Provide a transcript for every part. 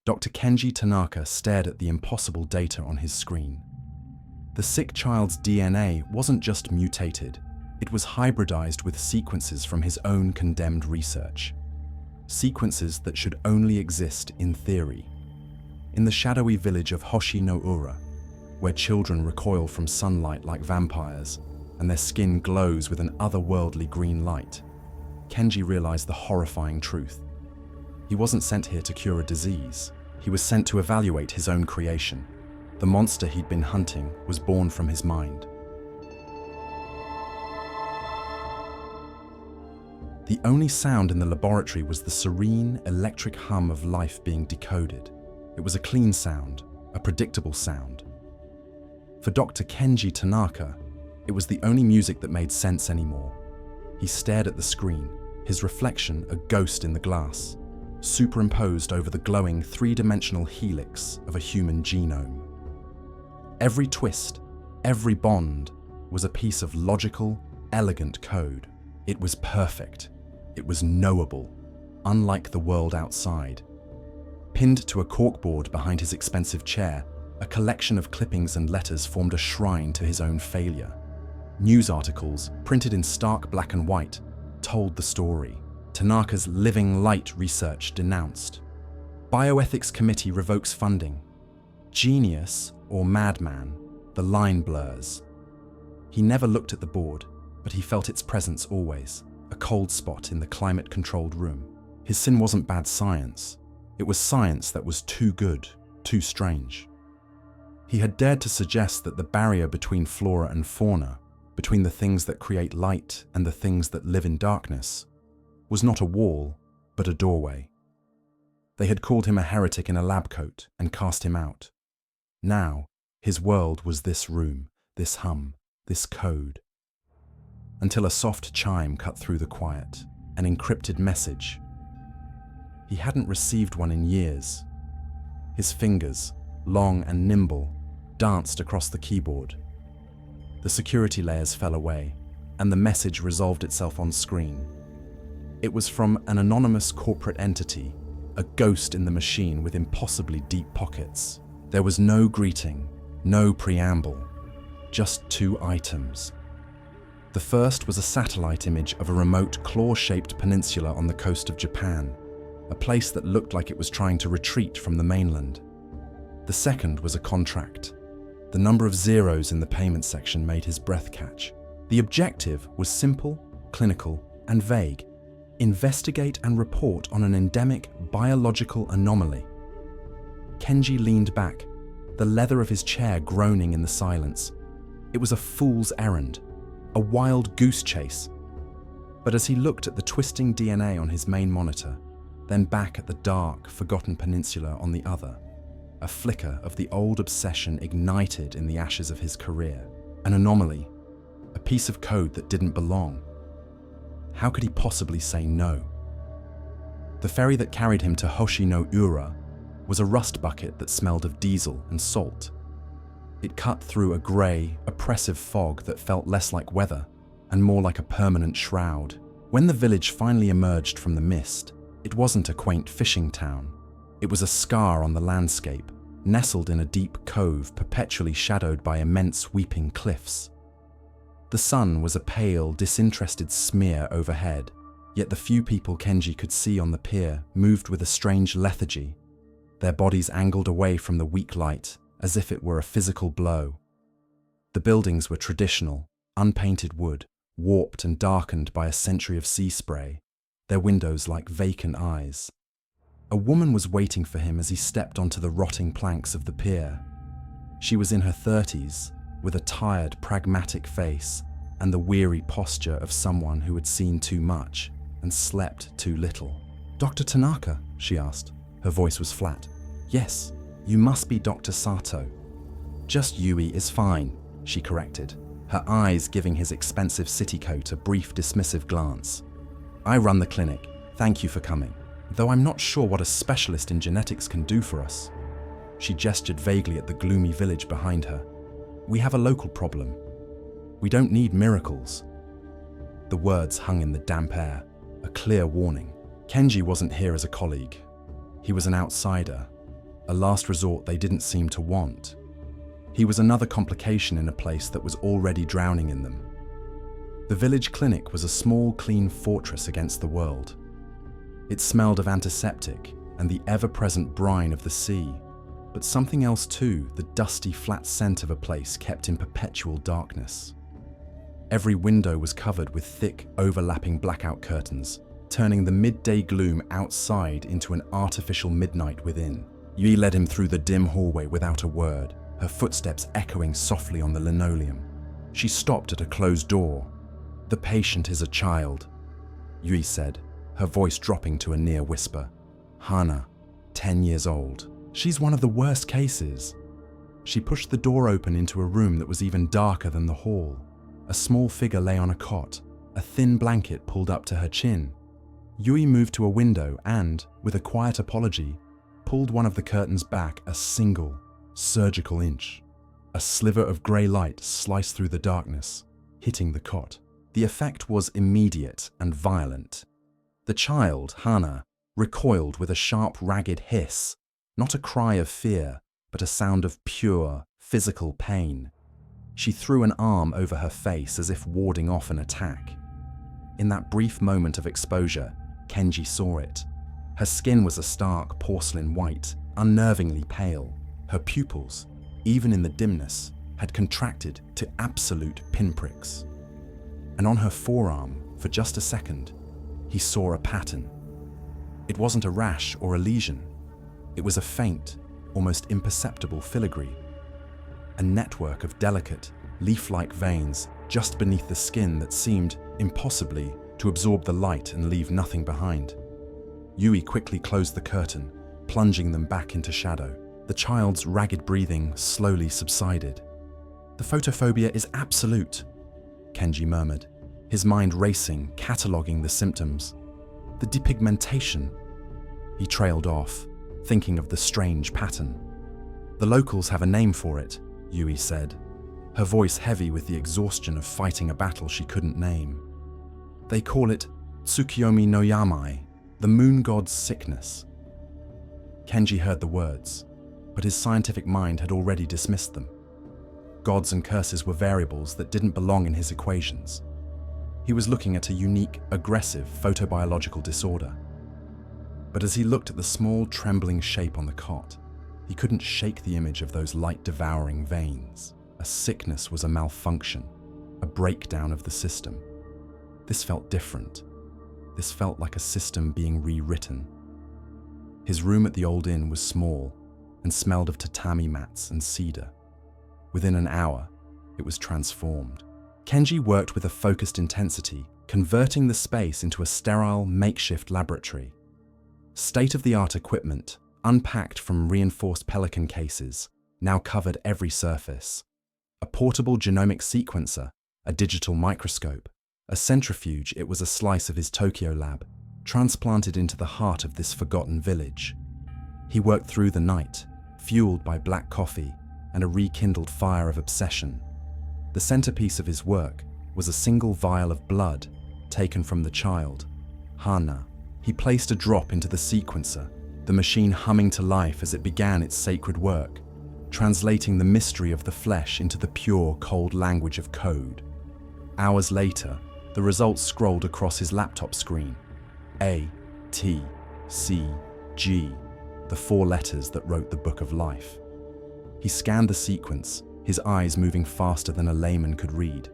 Dr. Kenji Tanaka stared at the impossible data on his screen. The sick child's DNA wasn't just mutated, it was hybridized with sequences from his own condemned research. Sequences that should only exist in theory. In the shadowy village of Hoshi-no-Ura, where children recoil from sunlight like vampires, and their skin glows with an otherworldly green light, Kenji realized the horrifying truth. He wasn't sent here to cure a disease. He was sent to evaluate his own creation. The monster he'd been hunting was born from his mind. The only sound in the laboratory was the serene, electric hum of life being decoded. It was a clean sound, a predictable sound. For Dr. Kenji Tanaka, it was the only music that made sense anymore. He stared at the screen, his reflection a ghost in the glass, superimposed over the glowing three-dimensional helix of a human genome. Every twist, every bond, was a piece of logical, elegant code. It was perfect. It was knowable, unlike the world outside. Pinned to a corkboard behind his expensive chair, a collection of clippings and letters formed a shrine to his own failure. News articles, printed in stark black and white, told the story. Tanaka's living light research denounced. Bioethics committee revokes funding. Genius or madman, the line blurs. He never looked at the board, but he felt its presence always, a cold spot in the climate-controlled room. His sin wasn't bad science. It was science that was too good, too strange. He had dared to suggest that the barrier between flora and fauna, between the things that create light and the things that live in darkness, was not a wall, but a doorway. They had called him a heretic in a lab coat and cast him out. Now, his world was this room, this hum, this code. Until a soft chime cut through the quiet, an encrypted message. He hadn't received one in years. His fingers, long and nimble, danced across the keyboard. The security layers fell away, and the message resolved itself on screen. It was from an anonymous corporate entity, a ghost in the machine with impossibly deep pockets. There was no greeting, no preamble, just two items. The first was a satellite image of a remote claw-shaped peninsula on the coast of Japan, a place that looked like it was trying to retreat from the mainland. The second was a contract. The number of zeros in the payment section made his breath catch. The objective was simple, clinical, and vague. Investigate and report on an endemic biological anomaly. Kenji leaned back, the leather of his chair groaning in the silence. It was a fool's errand, a wild goose chase. But as he looked at the twisting DNA on his main monitor, then back at the dark, forgotten peninsula on the other, a flicker of the old obsession ignited in the ashes of his career. An anomaly, a piece of code that didn't belong. How could he possibly say no? The ferry that carried him to Hoshi-no-Ura was a rust bucket that smelled of diesel and salt. It cut through a grey, oppressive fog that felt less like weather and more like a permanent shroud. When the village finally emerged from the mist, it wasn't a quaint fishing town. It was a scar on the landscape, nestled in a deep cove perpetually shadowed by immense weeping cliffs. The sun was a pale, disinterested smear overhead, yet the few people Kenji could see on the pier moved with a strange lethargy, their bodies angled away from the weak light as if it were a physical blow. The buildings were traditional, unpainted wood, warped and darkened by a century of sea spray, their windows like vacant eyes. A woman was waiting for him as he stepped onto the rotting planks of the pier. She was in her 30s, with a tired, pragmatic face and the weary posture of someone who had seen too much and slept too little. "Dr. Tanaka?" she asked. Her voice was flat. "Yes, you must be Dr. Sato." "Just Yui is fine," she corrected, her eyes giving his expensive city coat a brief dismissive glance. "I run the clinic. Thank you for coming. Though I'm not sure what a specialist in genetics can do for us." She gestured vaguely at the gloomy village behind her. "We have a local problem. We don't need miracles." The words hung in the damp air, a clear warning. Kenji wasn't here as a colleague. He was an outsider, a last resort they didn't seem to want. He was another complication in a place that was already drowning in them. The village clinic was a small, clean fortress against the world. It smelled of antiseptic and the ever-present brine of the sea, but something else too, the dusty, flat scent of a place kept in perpetual darkness. Every window was covered with thick, overlapping blackout curtains, turning the midday gloom outside into an artificial midnight within. Yui led him through the dim hallway without a word, her footsteps echoing softly on the linoleum. She stopped at a closed door. "The patient is a child," Yui said, her voice dropping to a near whisper. "Hana, 10 years old. She's one of the worst cases." She pushed the door open into a room that was even darker than the hall. A small figure lay on a cot, a thin blanket pulled up to her chin. Yui moved to a window and, with a quiet apology, pulled one of the curtains back a single, surgical inch. A sliver of grey light sliced through the darkness, hitting the cot. The effect was immediate and violent. The child, Hana, recoiled with a sharp, ragged hiss, not a cry of fear, but a sound of pure, physical pain. She threw an arm over her face as if warding off an attack. In that brief moment of exposure, Kenji saw it. Her skin was a stark porcelain white, unnervingly pale. Her pupils, even in the dimness, had contracted to absolute pinpricks. And on her forearm, for just a second, he saw a pattern. It wasn't a rash or a lesion. It was a faint, almost imperceptible filigree. A network of delicate, leaf-like veins just beneath the skin that seemed, impossibly, to absorb the light and leave nothing behind. Yui quickly closed the curtain, plunging them back into shadow. The child's ragged breathing slowly subsided. "The photophobia is absolute," Kenji murmured, his mind racing, cataloguing the symptoms. "The depigmentation." He trailed off, thinking of the strange pattern. "The locals have a name for it," Yui said, her voice heavy with the exhaustion of fighting a battle she couldn't name. "They call it Tsukiyomi-no-yamai, the moon god's sickness." Kenji heard the words, but his scientific mind had already dismissed them. Gods and curses were variables that didn't belong in his equations. He was looking at a unique, aggressive photobiological disorder. But as he looked at the small, trembling shape on the cot, he couldn't shake the image of those light-devouring veins. A sickness was a malfunction, a breakdown of the system. This felt different. This felt like a system being rewritten. His room at the old inn was small and smelled of tatami mats and cedar. Within an hour, it was transformed. Kenji worked with a focused intensity, converting the space into a sterile, makeshift laboratory. State-of-the-art equipment, unpacked from reinforced pelican cases, now covered every surface. A portable genomic sequencer, a digital microscope, a centrifuge. It was a slice of his Tokyo lab, transplanted into the heart of this forgotten village. He worked through the night, fueled by black coffee and a rekindled fire of obsession. The centerpiece of his work was a single vial of blood taken from the child, Hana. He placed a drop into the sequencer, the machine humming to life as it began its sacred work, translating the mystery of the flesh into the pure, cold language of code. Hours later, the results scrolled across his laptop screen. A, T, C, G, the 4 letters that wrote the Book of Life. He scanned the sequence, his eyes moving faster than a layman could read.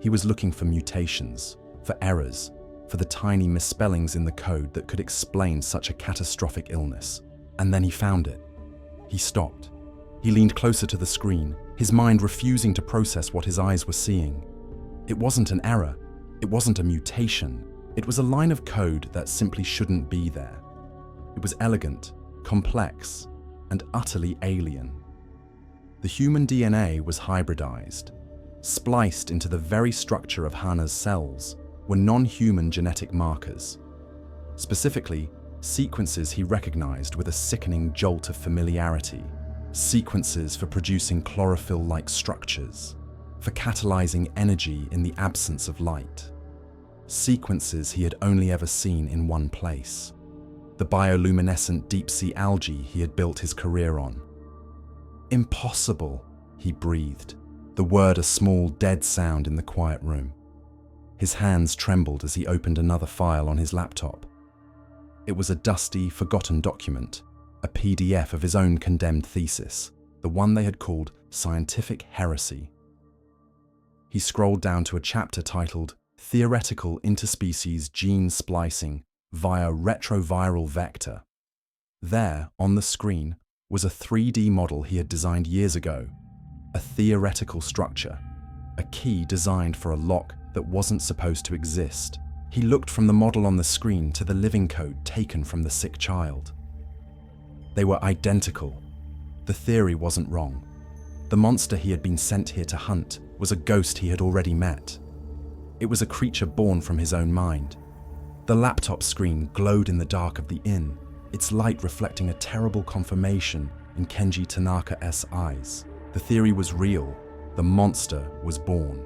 He was looking for mutations, for errors, for the tiny misspellings in the code that could explain such a catastrophic illness. And then he found it. He stopped. He leaned closer to the screen, his mind refusing to process what his eyes were seeing. It wasn't an error. It wasn't a mutation. It was a line of code that simply shouldn't be there. It was elegant, complex, and utterly alien. The human DNA was hybridized. Spliced into the very structure of Hana's cells were non-human genetic markers. Specifically, sequences he recognized with a sickening jolt of familiarity. Sequences for producing chlorophyll-like structures, for catalyzing energy in the absence of light. Sequences he had only ever seen in one place. the bioluminescent deep-sea algae he had built his career on. Impossible, he breathed, the word a small, dead sound in the quiet room. His hands trembled as he opened another file on his laptop. It was a dusty, forgotten document, a PDF of his own condemned thesis, the one they had called Scientific Heresy. He scrolled down to a chapter titled Theoretical Interspecies Gene Splicing via Retroviral Vector. There, on the screen, was a 3D model he had designed years ago, a theoretical structure, a key designed for a lock that wasn't supposed to exist. He looked from the model on the screen to the living code taken from the sick child. They were identical. The theory wasn't wrong. The monster he had been sent here to hunt was a ghost he had already met. It was a creature born from his own mind. The laptop screen glowed in the dark of the inn, its light reflecting a terrible confirmation in Kenji Tanaka's eyes. The theory was real. The monster was born.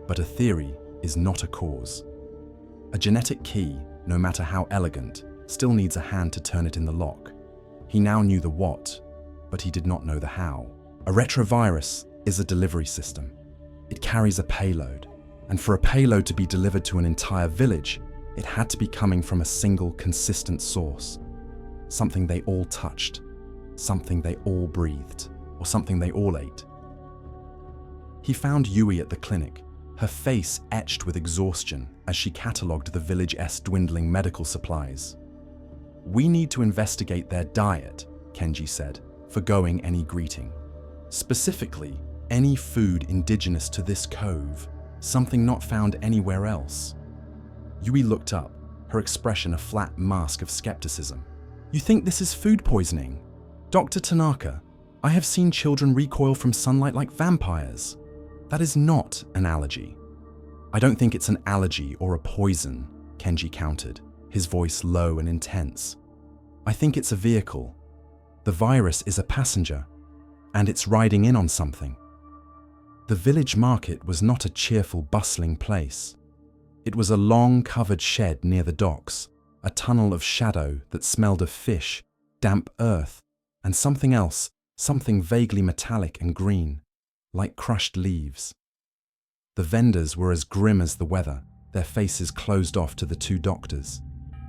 But a theory is not a cause. A genetic key, no matter how elegant, still needs a hand to turn it in the lock. He now knew the what, but he did not know the how. A retrovirus is a delivery system. It carries a payload, and for a payload to be delivered to an entire village, it had to be coming from a single consistent source. Something they all touched, something they all breathed, or something they all ate. He found Yui at the clinic, her face etched with exhaustion as she catalogued the village's dwindling medical supplies. "We need to investigate their diet," Kenji said, forgoing any greeting. "Specifically, any food indigenous to this cove, something not found anywhere else." Yui looked up, her expression a flat mask of skepticism. "You think this is food poisoning? Dr. Tanaka, I have seen children recoil from sunlight like vampires. That is not an allergy." "I don't think it's an allergy or a poison," Kenji countered, his voice low and intense. "I think it's a vehicle. The virus is a passenger, and it's riding in on something." The village market was not a cheerful, bustling place. It was a long, covered shed near the docks, a tunnel of shadow that smelled of fish, damp earth, and something else, something vaguely metallic and green, like crushed leaves. The vendors were as grim as the weather, their faces closed off to the two doctors.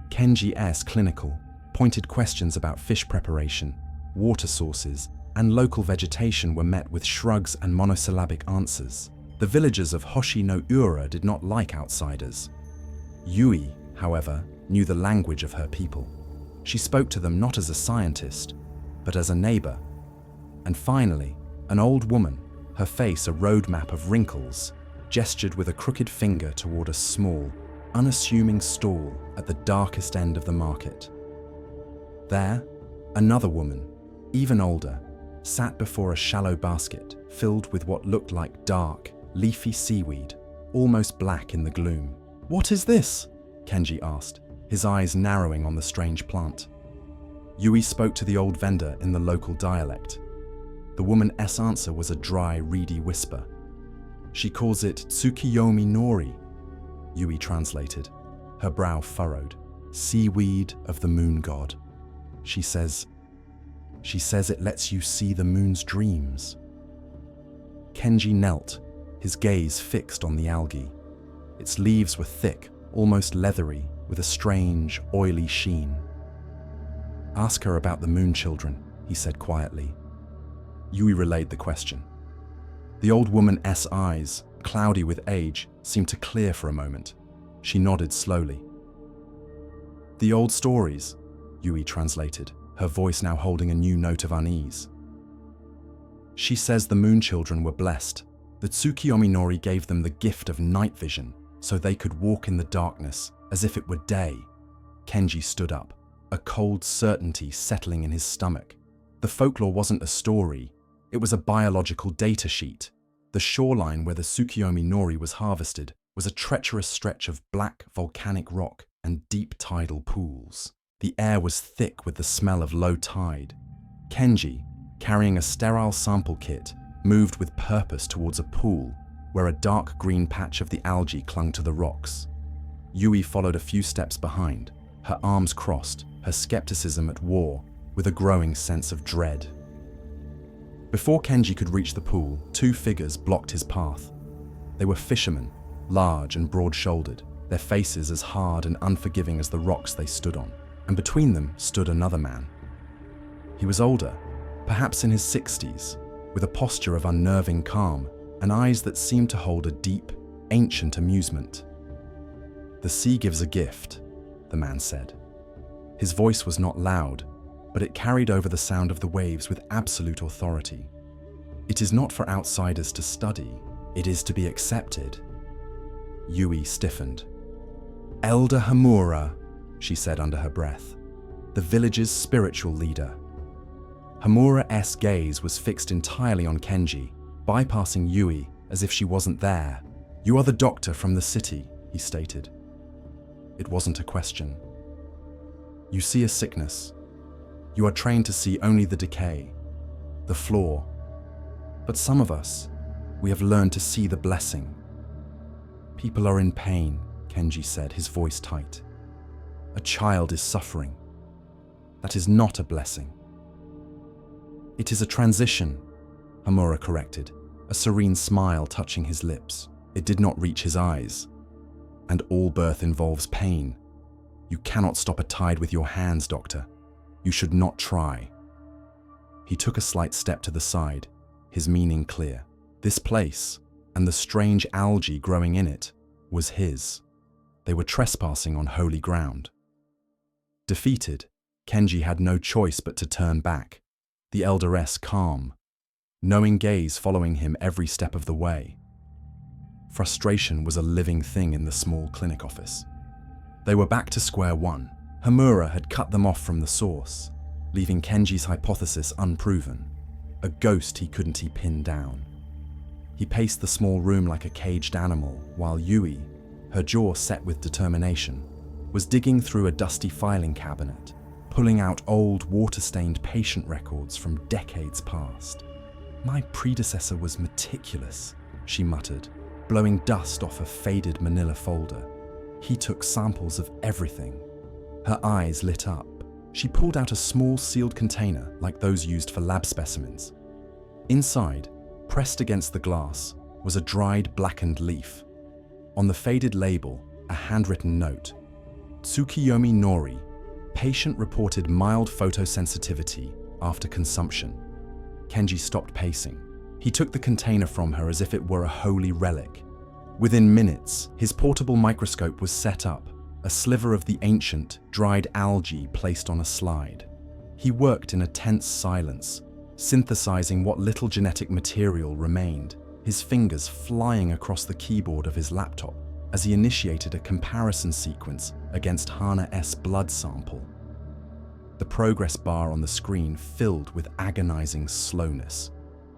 Kenji's clinical, pointed questions about fish preparation, water sources, and local vegetation were met with shrugs and monosyllabic answers. The villagers of Hoshi-no-Ura did not like outsiders. Yui, however, knew the language of her people. She spoke to them not as a scientist, but as a neighbor. And finally, an old woman, her face a roadmap of wrinkles, gestured with a crooked finger toward a small, unassuming stall at the darkest end of the market. There, another woman, even older, sat before a shallow basket filled with what looked like dark, leafy seaweed, almost black in the gloom. "What is this?" Kenji asked, his eyes narrowing on the strange plant. Yui spoke to the old vendor in the local dialect. The woman's answer was a dry, reedy whisper. "She calls it Tsukiyomi-no-yamai," Yui translated, her brow furrowed. "Seaweed of the moon god. She says it lets you see the moon's dreams." Kenji knelt, his gaze fixed on the algae. Its leaves were thick, almost leathery, with a strange, oily sheen. "Ask her about the moon children," he said quietly. Yui relayed the question. The old woman's eyes, cloudy with age, seemed to clear for a moment. She nodded slowly. "The old stories," Yui translated, her voice now holding a new note of unease. "She says the moon children were blessed. The Tsukiyomi-no-yamai gave them the gift of night vision, so they could walk in the darkness as if it were day." Kenji stood up, a cold certainty settling in his stomach. The folklore wasn't a story, it was a biological data sheet. The shoreline where the Tsukiyomi-no-yamai was harvested was a treacherous stretch of black volcanic rock and deep tidal pools. The air was thick with the smell of low tide. Kenji, carrying a sterile sample kit, moved with purpose towards a pool where a dark green patch of the algae clung to the rocks. Yui followed a few steps behind, her arms crossed, her skepticism at war with a growing sense of dread. Before Kenji could reach the pool, two figures blocked his path. They were fishermen, large and broad-shouldered, their faces as hard and unforgiving as the rocks they stood on. And between them stood another man. He was older, perhaps in his 60s, with a posture of unnerving calm and eyes that seemed to hold a deep, ancient amusement. "The sea gives a gift," the man said. His voice was not loud, but it carried over the sound of the waves with absolute authority. "It is not for outsiders to study, it is to be accepted." Yui stiffened. "Elder Homura," she said under her breath, "the village's spiritual leader." Homura's gaze was fixed entirely on Kenji, bypassing Yui as if she wasn't there. "You are the doctor from the city," he stated. It wasn't a question. "You see a sickness. You are trained to see only the decay, the flaw. But some of us, we have learned to see the blessing." "People are in pain," Kenji said, his voice tight. "A child is suffering. That is not a blessing." "It is a transition," Homura corrected, a serene smile touching his lips. It did not reach his eyes. "And all birth involves pain. You cannot stop a tide with your hands, doctor. You should not try." He took a slight step to the side, his meaning clear. This place, and the strange algae growing in it, was his. They were trespassing on holy ground. Defeated, Kenji had no choice but to turn back, the elderess calm, knowing gaze following him every step of the way. Frustration was a living thing in the small clinic office. They were back to square one. Homura had cut them off from the source, leaving Kenji's hypothesis unproven, a ghost he couldn't pin down. He paced the small room like a caged animal, while Yui, her jaw set with determination, was digging through a dusty filing cabinet, pulling out old water-stained patient records from decades past. "My predecessor was meticulous," she muttered, blowing dust off a faded manila folder. "He took samples of everything." Her eyes lit up. She pulled out a small sealed container like those used for lab specimens. Inside, pressed against the glass, was a dried, blackened leaf. On the faded label, a handwritten note. "Tsukiyomi-no-Yamai, patient reported mild photosensitivity after consumption." Kenji stopped pacing. He took the container from her as if it were a holy relic. Within minutes, his portable microscope was set up, a sliver of the ancient, dried algae placed on a slide. He worked in a tense silence, synthesizing what little genetic material remained, his fingers flying across the keyboard of his laptop as he initiated a comparison sequence against Hana's blood sample. The progress bar on the screen filled with agonizing slowness.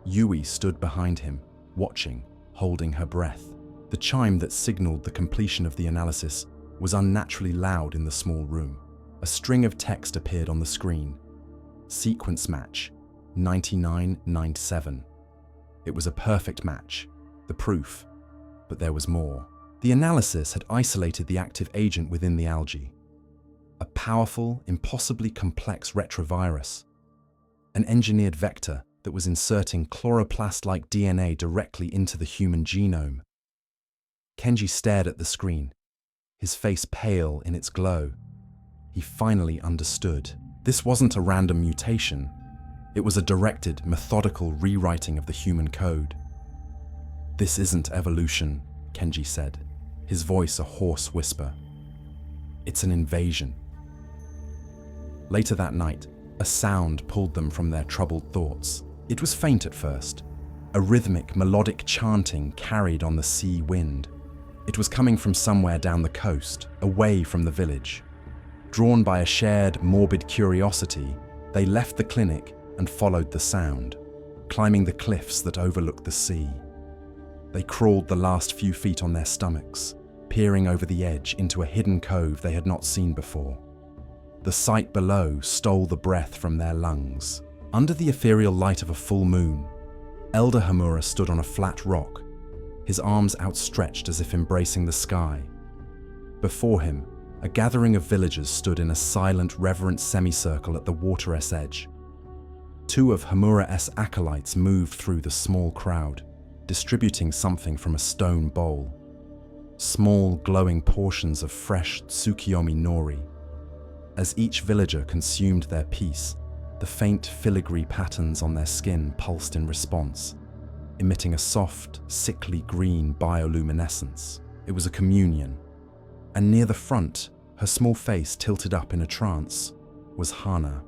Yui stood behind him, watching, holding her breath. The chime that signaled the completion of the analysis was unnaturally loud in the small room. A string of text appeared on the screen. "Sequence match, 9997. It was a perfect match, the proof, but there was more. The analysis had isolated the active agent within the algae. A powerful, impossibly complex retrovirus. An engineered vector that was inserting chloroplast-like DNA directly into the human genome. Kenji stared at the screen, his face pale in its glow. He finally understood. This wasn't a random mutation. It was a directed, methodical rewriting of the human code. "This isn't evolution," Kenji said, his voice a hoarse whisper. "It's an invasion." Later that night, a sound pulled them from their troubled thoughts. It was faint at first, a rhythmic, melodic chanting carried on the sea wind. It was coming from somewhere down the coast, away from the village. Drawn by a shared, morbid curiosity, they left the clinic and followed the sound, climbing the cliffs that overlooked the sea. They crawled the last few feet on their stomachs, peering over the edge into a hidden cove they had not seen before. The sight below stole the breath from their lungs. Under the ethereal light of a full moon, Elder Homura stood on a flat rock, his arms outstretched as if embracing the sky. Before him, A gathering of villagers stood in a silent, reverent semicircle at the water's edge. Two of Homura's acolytes moved through the small crowd, distributing something from a stone bowl. Small, glowing portions of fresh Tsukiyomi-no-Ura. As each villager consumed their piece, the faint filigree patterns on their skin pulsed in response, emitting a soft, sickly green bioluminescence. It was a communion. And near the front, her small face tilted up in a trance, was Hana.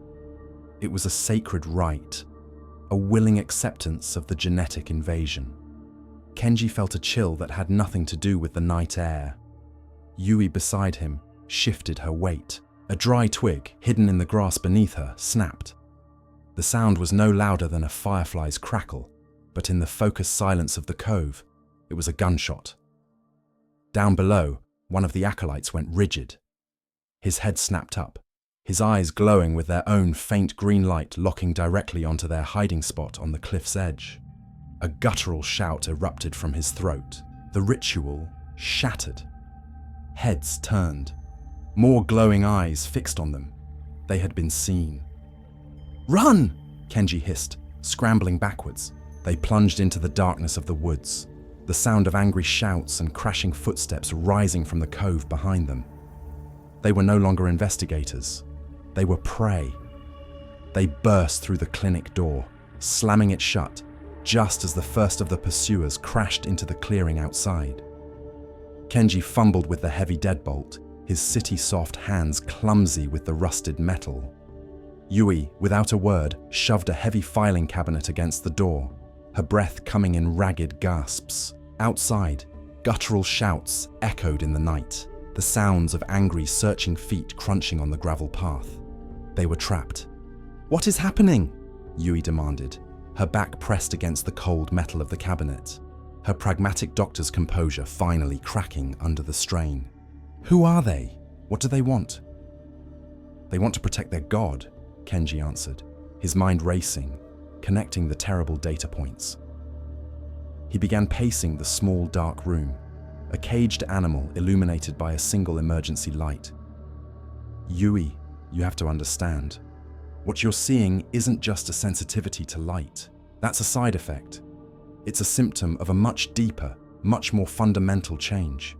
It was a sacred rite, a willing acceptance of the genetic invasion. Kenji felt a chill that had nothing to do with the night air. Yui beside him shifted her weight. A dry twig, hidden in the grass beneath her, snapped. The sound was no louder than a firefly's crackle, but in the focused silence of the cove, it was a gunshot. Down below, one of the acolytes went rigid. His head snapped up, his eyes glowing with their own faint green light locking directly onto their hiding spot on the cliff's edge. A guttural shout erupted from his throat. The ritual shattered. Heads turned. More glowing eyes fixed on them. They had been seen. "Run!" Kenji hissed, scrambling backwards. They plunged into the darkness of the woods, the sound of angry shouts and crashing footsteps rising from the cove behind them. They were no longer investigators. They were prey. They burst through the clinic door, slamming it shut, just as the first of the pursuers crashed into the clearing outside. Kenji fumbled with the heavy deadbolt, his city-soft hands clumsy with the rusted metal. Yui, without a word, shoved a heavy filing cabinet against the door, her breath coming in ragged gasps. Outside, guttural shouts echoed in the night, the sounds of angry, searching feet crunching on the gravel path. They were trapped. "What is happening?" Yui demanded, her back pressed against the cold metal of the cabinet, her pragmatic doctor's composure finally cracking under the strain. "Who are they? What do they want?" "They want to protect their god," Kenji answered, his mind racing, connecting the terrible data points. He began pacing the small, dark room, a caged animal illuminated by a single emergency light. "Yui, you have to understand. What you're seeing isn't just a sensitivity to light. That's a side effect. It's a symptom of a much deeper, much more fundamental change."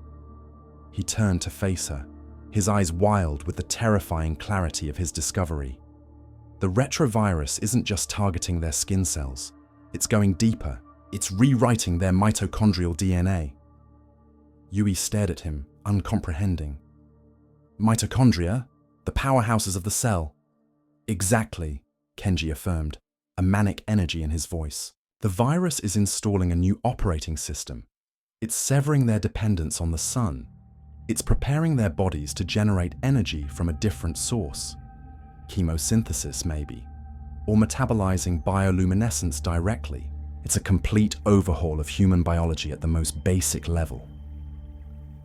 He turned to face her, his eyes wild with the terrifying clarity of his discovery. The retrovirus isn't just targeting their skin cells. It's going deeper. It's rewriting their mitochondrial DNA. Yui stared at him, uncomprehending. "Mitochondria? The powerhouses of the cell." "Exactly," Kenji affirmed, a manic energy in his voice. "The virus is installing a new operating system. It's severing their dependence on the sun. It's preparing their bodies to generate energy from a different source. Chemosynthesis, maybe. Or metabolizing bioluminescence directly. It's a complete overhaul of human biology at the most basic level."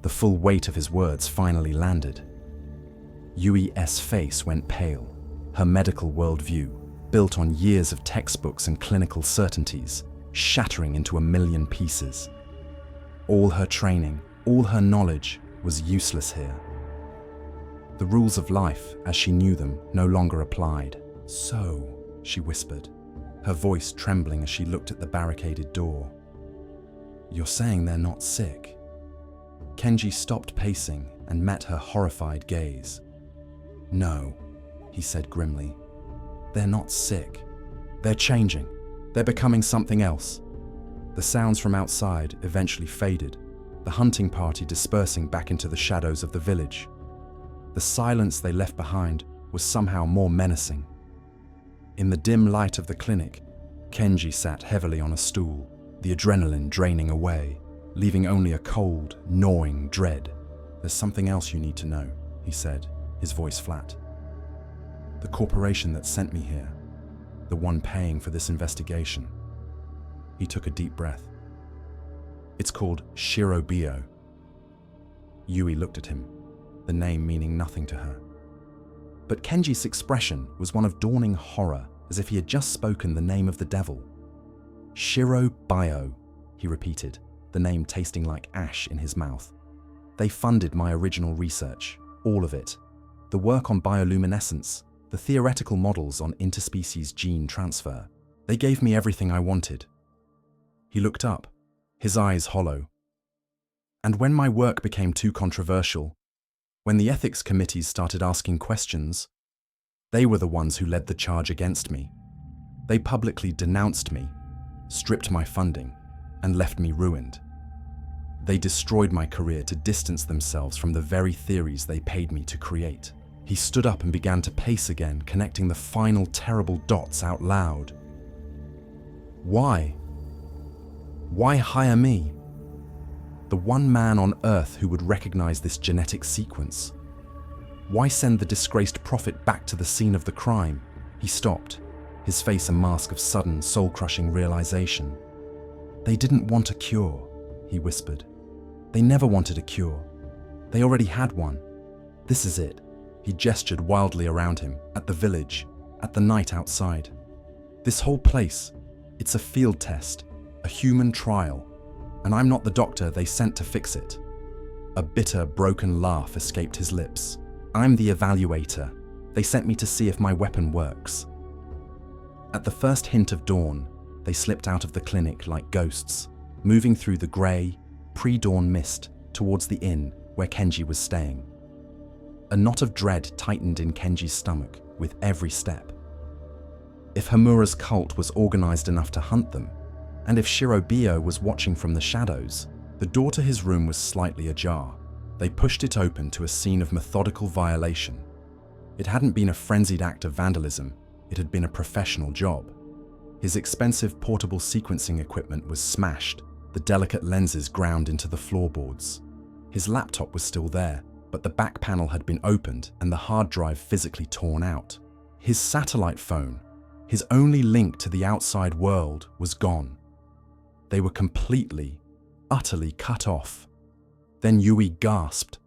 The full weight of his words finally landed. Yui's face went pale, her medical worldview, built on years of textbooks and clinical certainties, shattering into a million pieces. All her training, all her knowledge, was useless here. The rules of life, as she knew them, no longer applied. "So," she whispered, her voice trembling as she looked at the barricaded door. "You're saying they're not sick?" Kenji stopped pacing and met her horrified gaze. "No," he said grimly. "They're not sick. They're changing. They're becoming something else." The sounds from outside eventually faded, the hunting party dispersing back into the shadows of the village. The silence they left behind was somehow more menacing. In the dim light of the clinic, Kenji sat heavily on a stool, the adrenaline draining away, leaving only a cold, gnawing dread. "There's something else you need to know," he said, his voice flat. "The corporation that sent me here, the one paying for this investigation." He took a deep breath. "It's called Shiro-Bio." Yui looked at him, the name meaning nothing to her. But Kenji's expression was one of dawning horror, as if he had just spoken the name of the devil. "Shiro-Bio," he repeated, the name tasting like ash in his mouth. "They funded my original research. All of it. The work on bioluminescence, the theoretical models on interspecies gene transfer. They gave me everything I wanted. He looked up, his eyes hollow. And when my work became too controversial, when the ethics committees started asking questions, they were the ones who led the charge against me. They publicly denounced me, stripped my funding, and left me ruined. They destroyed my career to distance themselves from the very theories they paid me to create. He stood up and began to pace again, connecting the final terrible dots out loud. Why? Why hire me? The one man on Earth who would recognize this genetic sequence. Why send the disgraced prophet back to the scene of the crime? He stopped, his face a mask of sudden, soul-crushing realization. They didn't want a cure, he whispered. They never wanted a cure. They already had one. This is it. He gestured wildly around him, at the village, at the night outside. This whole place, it's a field test, a human trial, and I'm not the doctor they sent to fix it. A bitter, broken laugh escaped his lips. I'm the evaluator. They sent me to see if my weapon works. At the first hint of dawn, they slipped out of the clinic like ghosts, moving through the grey, pre-dawn mist towards the inn where Kenji was staying. A knot of dread tightened in Kenji's stomach with every step. If Hamura's cult was organized enough to hunt them, and if Shiro-Bio was watching from the shadows, the door to his room was slightly ajar. They pushed it open to a scene of methodical violation. It hadn't been a frenzied act of vandalism, it had been a professional job. His expensive portable sequencing equipment was smashed, the delicate lenses ground into the floorboards. His laptop was still there, but the back panel had been opened and the hard drive physically torn out. His satellite phone, his only link to the outside world, was gone. They were completely, utterly cut off. Then Yui gasped.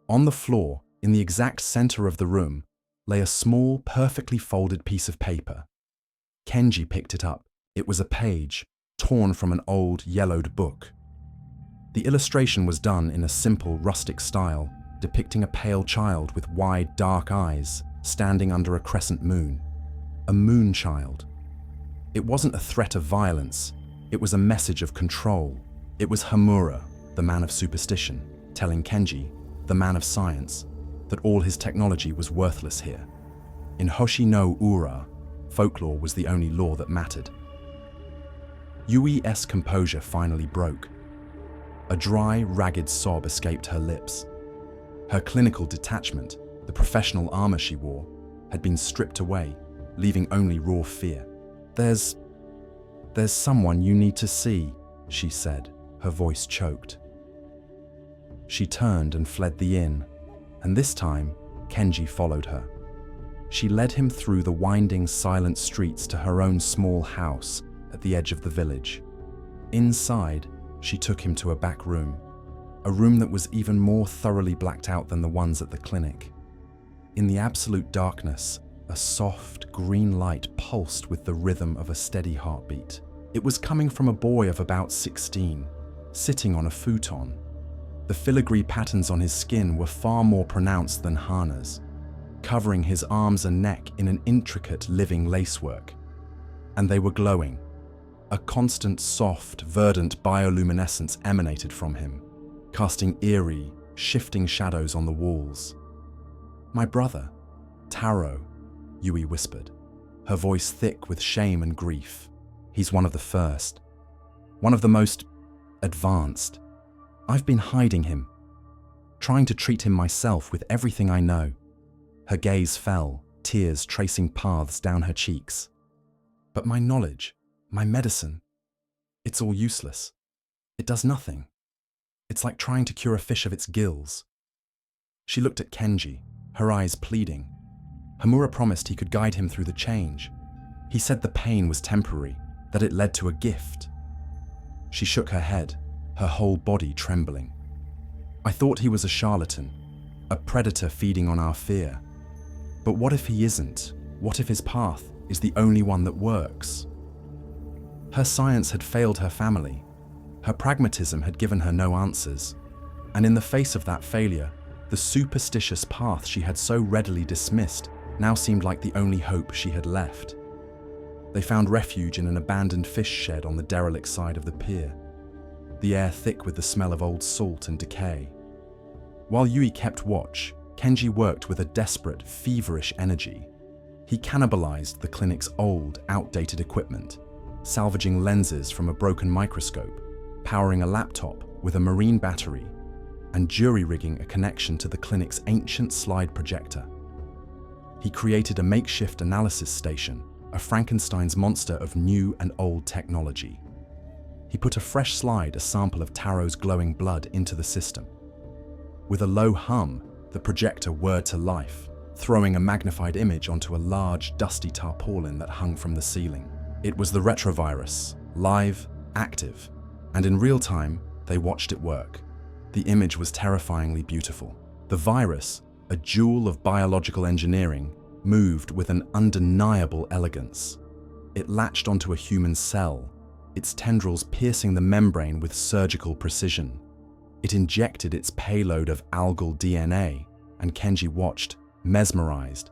On the floor, in the exact center of the room, lay a small, perfectly folded piece of paper. Kenji picked it up. It was a page, torn from an old, yellowed book. The illustration was done in a simple, rustic style, depicting a pale child with wide, dark eyes, standing under a crescent moon. A moon child. It wasn't a threat of violence. It was a message of control. It was Hamura, the man of superstition, telling Kenji, the man of science, that all his technology was worthless here. In Hoshi-no-Ura, folklore was the only law that mattered. Yui's composure finally broke. A dry, ragged sob escaped her lips. Her clinical detachment, the professional armor she wore, had been stripped away, leaving only raw fear. There's someone you need to see, she said, her voice choked. She turned and fled the inn, and this time, Kenji followed her. She led him through the winding, silent streets to her own small house at the edge of the village. Inside, she took him to a back room, a room that was even more thoroughly blacked out than the ones at the clinic. In the absolute darkness, a soft, green light pulsed with the rhythm of a steady heartbeat. It was coming from a boy of about 16, sitting on a futon. The filigree patterns on his skin were far more pronounced than Hana's, covering his arms and neck in an intricate living lacework. And they were glowing. A constant, soft, verdant bioluminescence emanated from him, casting eerie, shifting shadows on the walls. "My brother, Taro," Yui whispered, her voice thick with shame and grief. "He's one of the first. One of the most advanced. I've been hiding him, trying to treat him myself with everything I know." Her gaze fell, tears tracing paths down her cheeks. "But my knowledge, my medicine, it's all useless. It does nothing. It's like trying to cure a fish of its gills." She looked at Kenji, her eyes pleading. Hamura promised he could guide him through the change. He said the pain was temporary, that it led to a gift. She shook her head, her whole body trembling. "I thought he was a charlatan, a predator feeding on our fear. But what if he isn't? What if his path is the only one that works?" Her science had failed her family. Her pragmatism had given her no answers. And in the face of that failure, The superstitious path she had so readily dismissed now seemed like the only hope she had left. They found refuge in an abandoned fish shed on the derelict side of the pier, the air thick with the smell of old salt and decay. While Yui kept watch, Kenji worked with a desperate, feverish energy. He cannibalized the clinic's old, outdated equipment, salvaging lenses from a broken microscope, powering a laptop with a marine battery, and jury-rigging a connection to the clinic's ancient slide projector. He created a makeshift analysis station, a Frankenstein's monster of new and old technology. He put a fresh slide, a sample of Taro's glowing blood, into the system. With a low hum, the projector whirred to life, throwing a magnified image onto a large, dusty tarpaulin that hung from the ceiling. It was the retrovirus, live, active, and in real time, they watched it work. The image was terrifyingly beautiful. The virus, a jewel of biological engineering, moved with an undeniable elegance. It latched onto a human cell, its tendrils piercing the membrane with surgical precision. It injected its payload of algal DNA, and Kenji watched, mesmerized,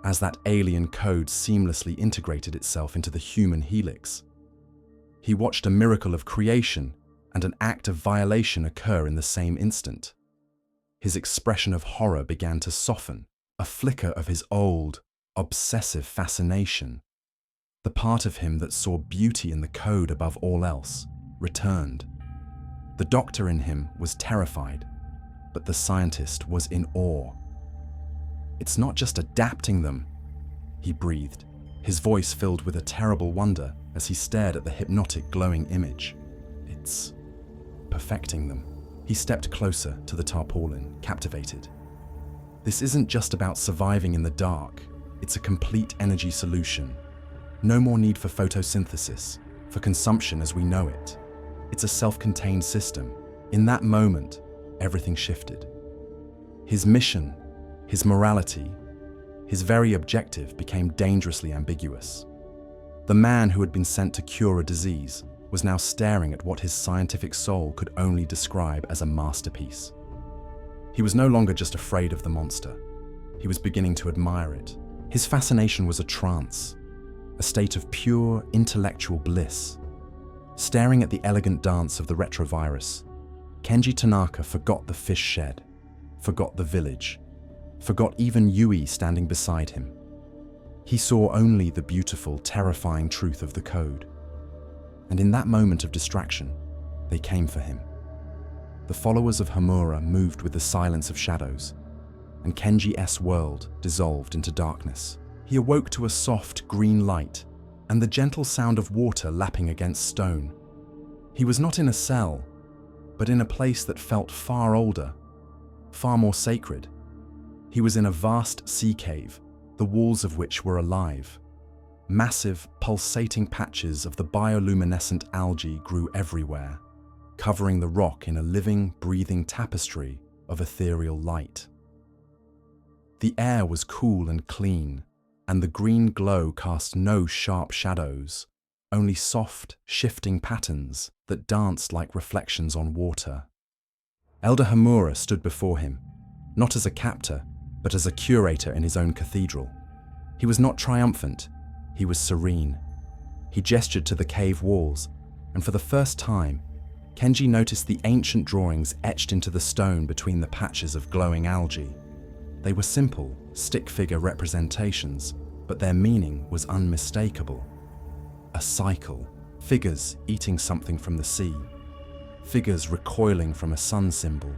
as that alien code seamlessly integrated itself into the human helix. He watched a miracle of creation and an act of violation occur in the same instant. His expression of horror began to soften, a flicker of his old, obsessive fascination. The part of him that saw beauty in the code above all else returned. The doctor in him was terrified, but the scientist was in awe. "It's not just adapting them," he breathed, his voice filled with a terrible wonder as he stared at the hypnotic glowing image. "It's perfecting them." He stepped closer to the tarpaulin, captivated. "This isn't just about surviving in the dark. It's a complete energy solution. No more need for photosynthesis, for consumption as we know it. It's a self-contained system." In that moment, everything shifted. His mission, his morality, his very objective became dangerously ambiguous. The man who had been sent to cure a disease was now staring at what his scientific soul could only describe as a masterpiece. He was no longer just afraid of the monster. He was beginning to admire it. His fascination was a trance, a state of pure intellectual bliss. Staring at the elegant dance of the retrovirus, Kenji Tanaka forgot the fish shed, forgot the village, forgot even Yui standing beside him. He saw only the beautiful, terrifying truth of the code. And in that moment of distraction, they came for him. The followers of Homura moved with the silence of shadows, and Kenji's world dissolved into darkness. He awoke to a soft green light and the gentle sound of water lapping against stone. He was not in a cell, but in a place that felt far older, far more sacred. He was in a vast sea cave, the walls of which were alive. Massive, pulsating patches of the bioluminescent algae grew everywhere, covering the rock in a living, breathing tapestry of ethereal light. The air was cool and clean, and the green glow cast no sharp shadows, only soft, shifting patterns that danced like reflections on water. Elder Homura stood before him, not as a captor, but as a curator in his own cathedral. He was not triumphant, he was serene. He gestured to the cave walls, and for the first time, Kenji noticed the ancient drawings etched into the stone between the patches of glowing algae. They were simple, stick-figure representations, but their meaning was unmistakable. A cycle, figures eating something from the sea, figures recoiling from a sun symbol,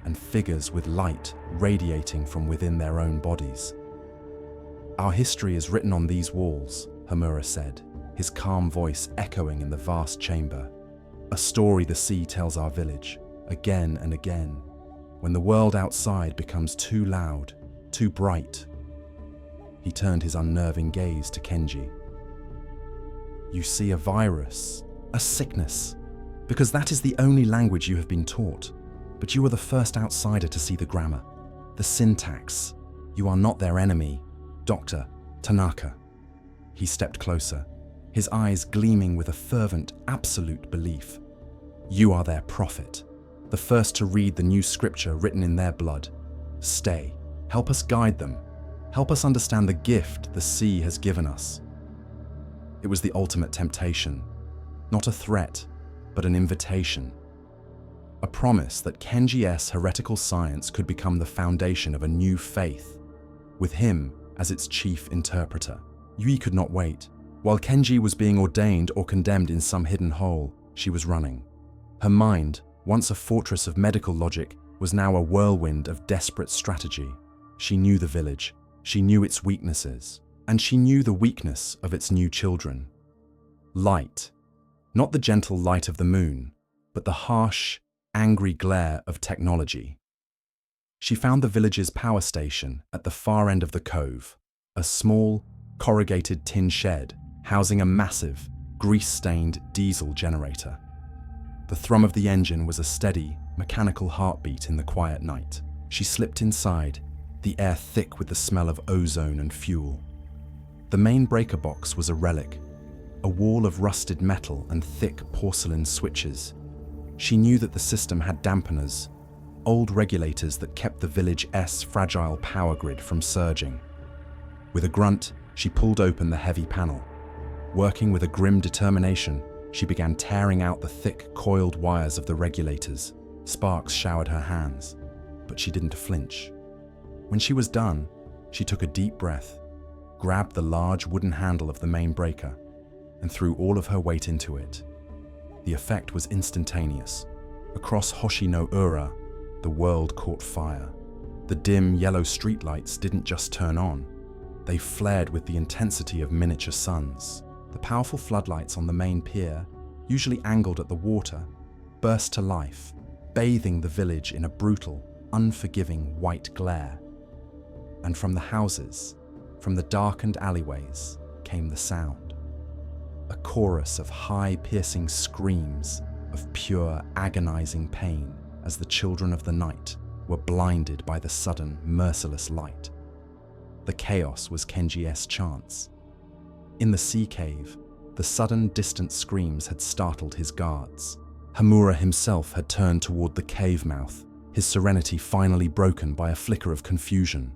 and figures with light radiating from within their own bodies. "Our history is written on these walls," Homura said, his calm voice echoing in the vast chamber. "A story the sea tells our village, again and again, when the world outside becomes too loud, too bright." He turned his unnerving gaze to Kenji. "You see a virus, a sickness, because that is the only language you have been taught. But you are the first outsider to see the grammar, the syntax. You are not their enemy, Dr. Tanaka." He stepped closer, his eyes gleaming with a fervent, absolute belief. "You are their prophet, the first to read the new scripture written in their blood. Stay. Help us guide them. Help us understand the gift the sea has given us. It was the ultimate temptation. Not a threat, but an invitation. A promise that Kenji's heretical science could become the foundation of a new faith, with him as its chief interpreter. Yui could not wait. While Kenji was being ordained or condemned in some hidden hole, she was running. Her mind, once a fortress of medical logic, was now a whirlwind of desperate strategy. She knew the village, she knew its weaknesses, and she knew the weakness of its new children. Light. Not the gentle light of the moon, but the harsh, angry glare of technology. She found the village's power station at the far end of the cove, a small, corrugated tin shed housing a massive, grease-stained diesel generator. The thrum of the engine was a steady, mechanical heartbeat in the quiet night. She slipped inside, the air thick with the smell of ozone and fuel. The main breaker box was a relic, a wall of rusted metal and thick porcelain switches. She knew that the system had dampeners, old regulators that kept the village's fragile power grid from surging. With a grunt, she pulled open the heavy panel. Working with a grim determination, she began tearing out the thick, coiled wires of the regulators. Sparks showered her hands, but she didn't flinch. When she was done, she took a deep breath, grabbed the large wooden handle of the main breaker, and threw all of her weight into it. The effect was instantaneous. Across Hoshi-no-Ura, the world caught fire. The dim yellow streetlights didn't just turn on, they flared with the intensity of miniature suns. The powerful floodlights on the main pier, usually angled at the water, burst to life, bathing the village in a brutal, unforgiving white glare. And from the houses, from the darkened alleyways, came the sound. A chorus of high, piercing screams of pure, agonizing pain as the children of the night were blinded by the sudden, merciless light. The chaos was Kenji's chance. In the sea cave, the sudden, distant screams had startled his guards. Homura himself had turned toward the cave mouth, his serenity finally broken by a flicker of confusion.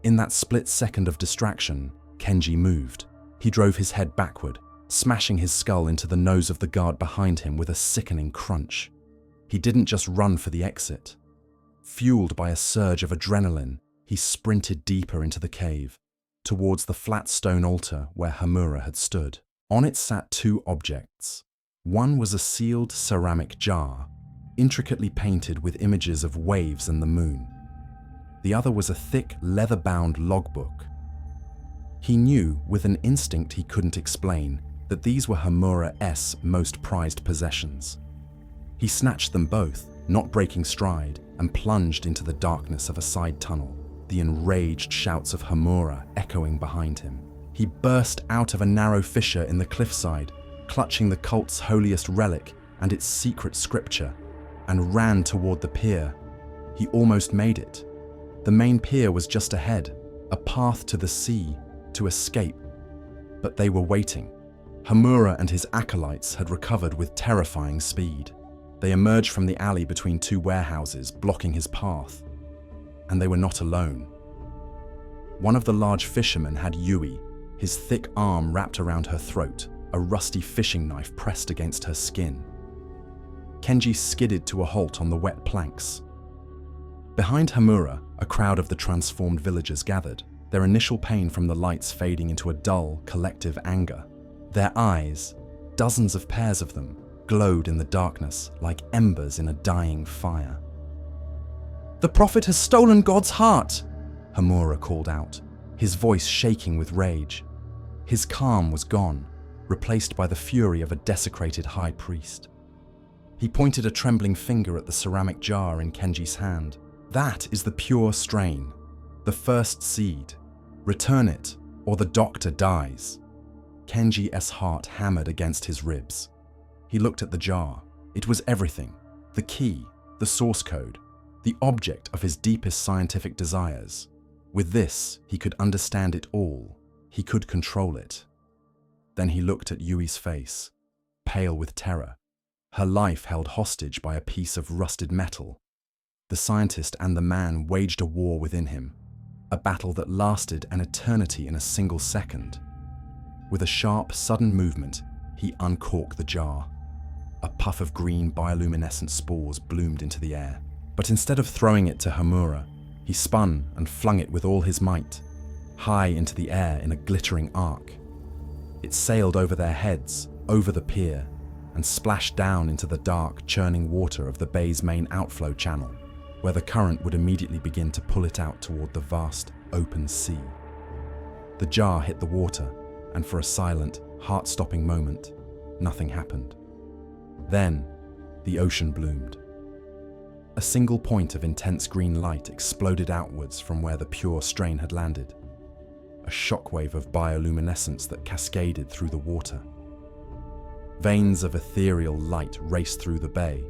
In that split second of distraction, Kenji moved. He drove his head backward, smashing his skull into the nose of the guard behind him with a sickening crunch. He didn't just run for the exit. Fueled by a surge of adrenaline, he sprinted deeper into the cave, towards the flat stone altar where Homura had stood. On it sat two objects. One was a sealed ceramic jar, intricately painted with images of waves and the moon. The other was a thick, leather-bound logbook. He knew, with an instinct he couldn't explain, that these were Homura's most prized possessions. He snatched them both, not breaking stride, and plunged into the darkness of a side tunnel, the enraged shouts of Homura echoing behind him. He burst out of a narrow fissure in the cliffside, clutching the cult's holiest relic and its secret scripture, and ran toward the pier. He almost made it. The main pier was just ahead, a path to the sea, to escape. But they were waiting. Homura and his acolytes had recovered with terrifying speed. They emerged from the alley between two warehouses, blocking his path. And they were not alone. One of the large fishermen had Yui, his thick arm wrapped around her throat, a rusty fishing knife pressed against her skin. Kenji skidded to a halt on the wet planks. Behind Homura, a crowd of the transformed villagers gathered, their initial pain from the lights fading into a dull, collective anger. Their eyes, dozens of pairs of them, glowed in the darkness like embers in a dying fire. "The prophet has stolen God's heart!" Homura called out, his voice shaking with rage. His calm was gone, replaced by the fury of a desecrated high priest. He pointed a trembling finger at the ceramic jar in Kenji's hand. "That is the pure strain, the first seed. Return it, or the doctor dies." Kenji's heart hammered against his ribs. He looked at the jar. It was everything: the key, the source code, the object of his deepest scientific desires. With this, he could understand it all. He could control it. Then he looked at Yui's face, pale with terror, her life held hostage by a piece of rusted metal. The scientist and the man waged a war within him, a battle that lasted an eternity in a single second. With a sharp, sudden movement, he uncorked the jar. A puff of green bioluminescent spores bloomed into the air. But instead of throwing it to Homura, he spun and flung it with all his might, high into the air in a glittering arc. It sailed over their heads, over the pier, and splashed down into the dark, churning water of the bay's main outflow channel, where the current would immediately begin to pull it out toward the vast, open sea. The jar hit the water, and for a silent, heart-stopping moment, nothing happened. Then, the ocean bloomed. A single point of intense green light exploded outwards from where the pure strain had landed, a shockwave of bioluminescence that cascaded through the water. Veins of ethereal light raced through the bay,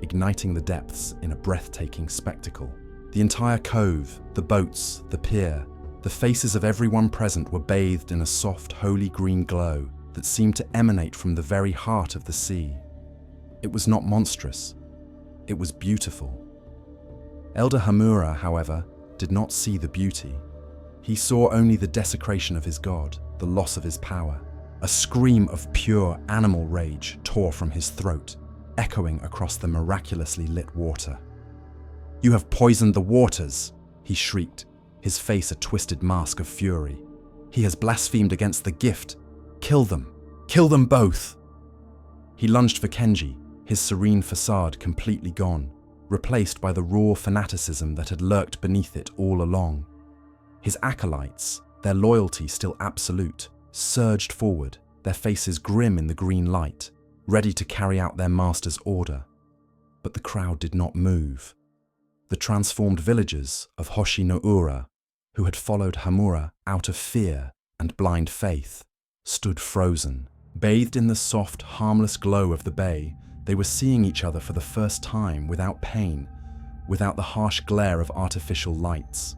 igniting the depths in a breathtaking spectacle. The entire cove, the boats, the pier, the faces of everyone present were bathed in a soft, holy green glow that seemed to emanate from the very heart of the sea. It was not monstrous. It was beautiful. Elder Homura, however, did not see the beauty. He saw only the desecration of his god, the loss of his power. A scream of pure animal rage tore from his throat, echoing across the miraculously lit water. "You have poisoned the waters," he shrieked, his face a twisted mask of fury. "He has blasphemed against the gift. Kill them. Kill them both." He lunged for Kenji, his serene facade completely gone, replaced by the raw fanaticism that had lurked beneath it all along. His acolytes, their loyalty still absolute, surged forward, their faces grim in the green light, ready to carry out their master's order. But the crowd did not move. The transformed villagers of Hoshi-no-Ura, who had followed Homura out of fear and blind faith, stood frozen. Bathed in the soft, harmless glow of the bay, they were seeing each other for the first time without pain, without the harsh glare of artificial lights.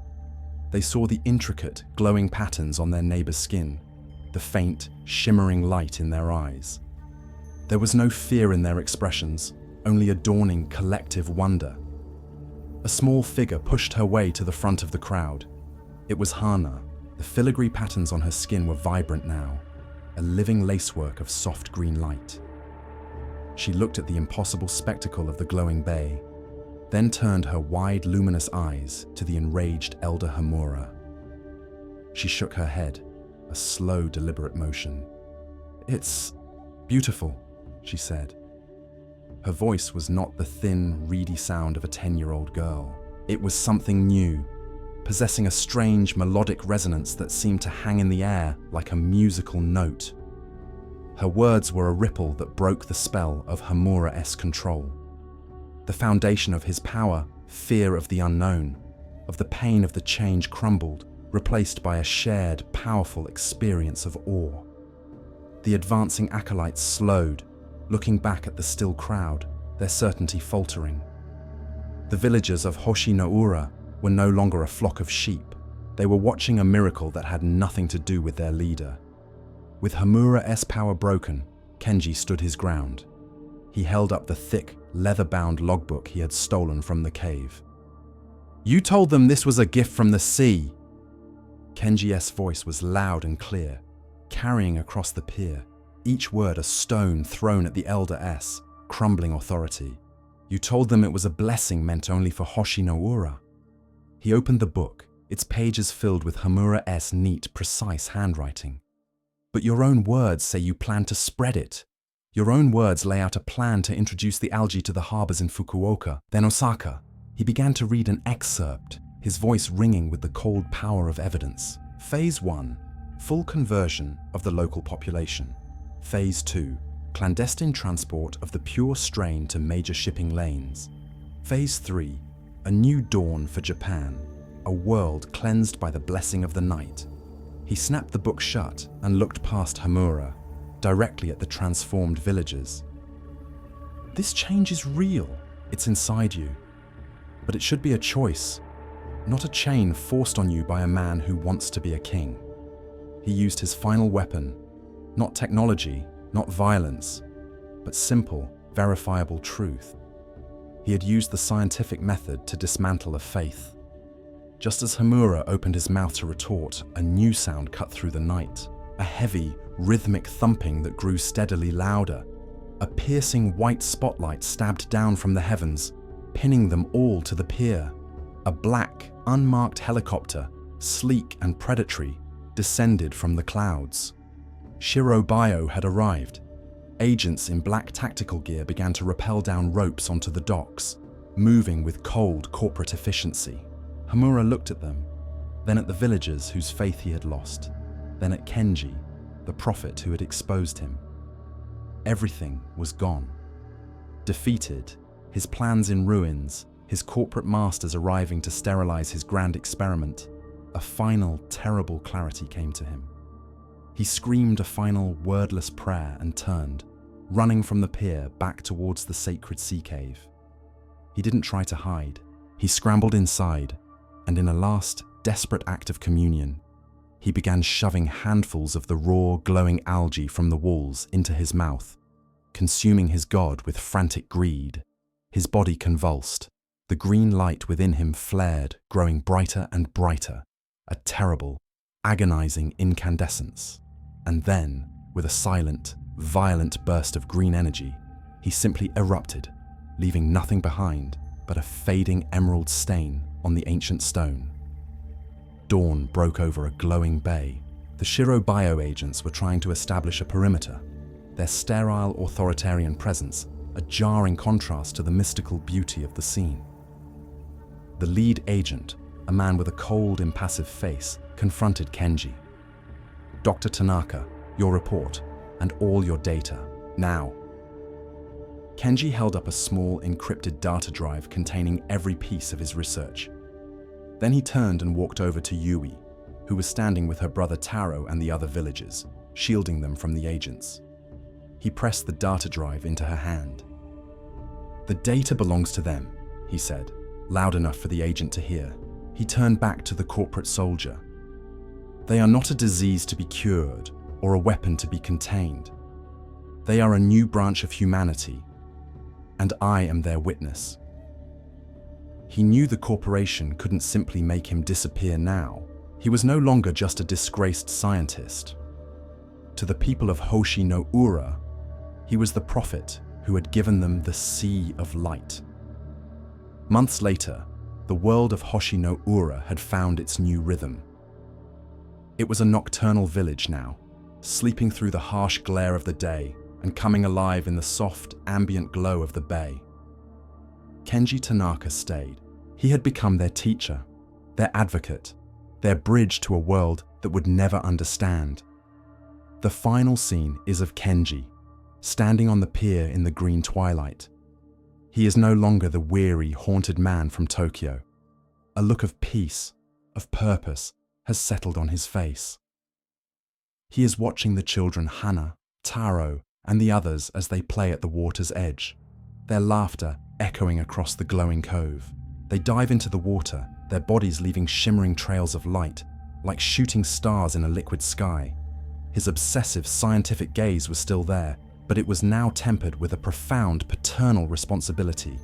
They saw the intricate, glowing patterns on their neighbor's skin, the faint, shimmering light in their eyes. There was no fear in their expressions, only a dawning collective wonder. A small figure pushed her way to the front of the crowd. It was Hana. The filigree patterns on her skin were vibrant now, a living lacework of soft green light. She looked at the impossible spectacle of the glowing bay, then turned her wide, luminous eyes to the enraged Elder Homura. She shook her head, a slow, deliberate motion. "It's beautiful," she said. Her voice was not the thin, reedy sound of a 10-year-old girl. It was something new, possessing a strange, melodic resonance that seemed to hang in the air like a musical note. Her words were a ripple that broke the spell of Homura-esque control. The foundation of his power, fear of the unknown, of the pain of the change crumbled, replaced by a shared, powerful experience of awe. The advancing acolytes slowed, looking back at the still crowd, their certainty faltering. The villagers of Hoshi-no-Ura were no longer a flock of sheep. They were watching a miracle that had nothing to do with their leader. With Homura-esque power broken, Kenji stood his ground. He held up the thick, leather-bound logbook he had stolen from the cave. "You told them this was a gift from the sea." Kenji's voice was loud and clear, carrying across the pier, each word a stone thrown at the Elder S, crumbling authority. "You told them it was a blessing meant only for Hoshi-no-Ura." He opened the book, its pages filled with Homura-esque neat, precise handwriting. "But your own words say you plan to spread it. Your own words lay out a plan to introduce the algae to the harbors in Fukuoka, then Osaka." He began to read an excerpt, his voice ringing with the cold power of evidence. Phase 1, full conversion of the local population. Phase 2, clandestine transport of the pure strain to major shipping lanes. Phase 3, a new dawn for Japan, a world cleansed by the blessing of the night. He snapped the book shut and looked past Homura, directly at the transformed villagers. "This change is real. It's inside you. But it should be a choice, not a chain forced on you by a man who wants to be a king." He used his final weapon, not technology, not violence, but simple, verifiable truth. He had used the scientific method to dismantle a faith. Just as Homura opened his mouth to retort, a new sound cut through the night. A heavy, rhythmic thumping that grew steadily louder. A piercing white spotlight stabbed down from the heavens, pinning them all to the pier. A black, unmarked helicopter, sleek and predatory, descended from the clouds. Shiro-Bio had arrived. Agents in black tactical gear began to rappel down ropes onto the docks, moving with cold corporate efficiency. Homura looked at them, then at the villagers whose faith he had lost, then at Kenji, the prophet who had exposed him. Everything was gone. Defeated, his plans in ruins, his corporate masters arriving to sterilize his grand experiment, a final, terrible clarity came to him. He screamed a final, wordless prayer and turned, running from the pier back towards the sacred sea cave. He didn't try to hide. He scrambled inside, and in a last, desperate act of communion, he began shoving handfuls of the raw, glowing algae from the walls into his mouth, consuming his god with frantic greed. His body convulsed. The green light within him flared, growing brighter and brighter, a terrible, agonizing incandescence. And then, with a silent, violent burst of green energy, he simply erupted, leaving nothing behind but a fading emerald stain on the ancient stone. Dawn broke over a glowing bay. The Shiro-Bio agents were trying to establish a perimeter, their sterile authoritarian presence a jarring contrast to the mystical beauty of the scene. The lead agent, a man with a cold, impassive face, confronted Kenji. "Dr. Tanaka, your report, and all your data, now." Kenji held up a small, encrypted data drive containing every piece of his research. Then he turned and walked over to Yui, who was standing with her brother Taro and the other villagers, shielding them from the agents. He pressed the data drive into her hand. "The data belongs to them," he said, loud enough for the agent to hear. He turned back to the corporate soldier. "They are not a disease to be cured or a weapon to be contained. They are a new branch of humanity, and I am their witness." He knew the corporation couldn't simply make him disappear now. He was no longer just a disgraced scientist. To the people of Hoshi-no-Ura, he was the prophet who had given them the Sea of Light. Months later, the world of Hoshi-no-Ura had found its new rhythm. It was a nocturnal village now, sleeping through the harsh glare of the day and coming alive in the soft, ambient glow of the bay. Kenji Tanaka stayed. He had become their teacher, their advocate, their bridge to a world that would never understand. The final scene is of Kenji, standing on the pier in the green twilight. He is no longer the weary, haunted man from Tokyo. A look of peace, of purpose, has settled on his face. He is watching the children Hana, Taro, and the others as they play at the water's edge, their laughter echoing across the glowing cove. They dive into the water, their bodies leaving shimmering trails of light, like shooting stars in a liquid sky. His obsessive scientific gaze was still there, but it was now tempered with a profound paternal responsibility.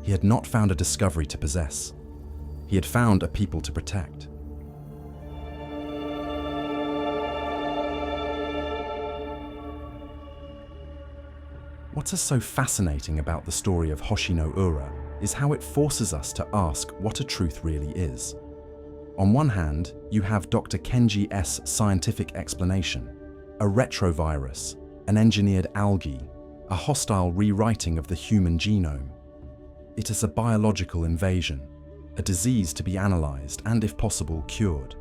He had not found a discovery to possess. He had found a people to protect. What is so fascinating about the story of Hoshi-no-Ura is how it forces us to ask what a truth really is. On one hand, you have Dr. Kenji S.'s scientific explanation, a retrovirus, an engineered algae, a hostile rewriting of the human genome. It is a biological invasion, a disease to be analyzed and, if possible, cured.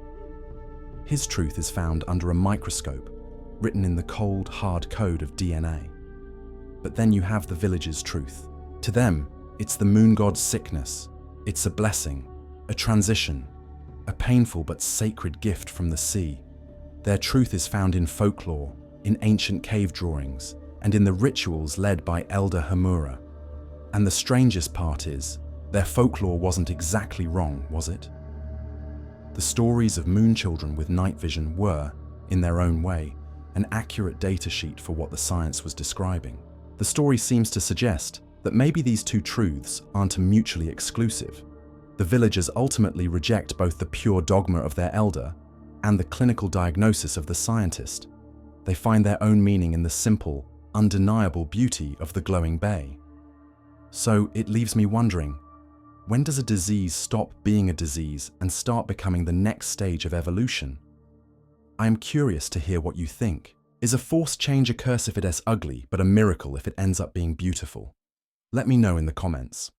His truth is found under a microscope, written in the cold, hard code of DNA. But then you have the village's truth. To them, it's the moon god's sickness. It's a blessing, a transition, a painful but sacred gift from the sea. Their truth is found in folklore, in ancient cave drawings, and in the rituals led by Elder Homura. And the strangest part is, their folklore wasn't exactly wrong, was it? The stories of moon children with night vision were, in their own way, an accurate data sheet for what the science was describing. The story seems to suggest that maybe these two truths aren't mutually exclusive. The villagers ultimately reject both the pure dogma of their elder and the clinical diagnosis of the scientist. They find their own meaning in the simple, undeniable beauty of the glowing bay. So it leaves me wondering, when does a disease stop being a disease and start becoming the next stage of evolution? I am curious to hear what you think. Is a forced change a curse if it is ugly, but a miracle if it ends up being beautiful? Let me know in the comments.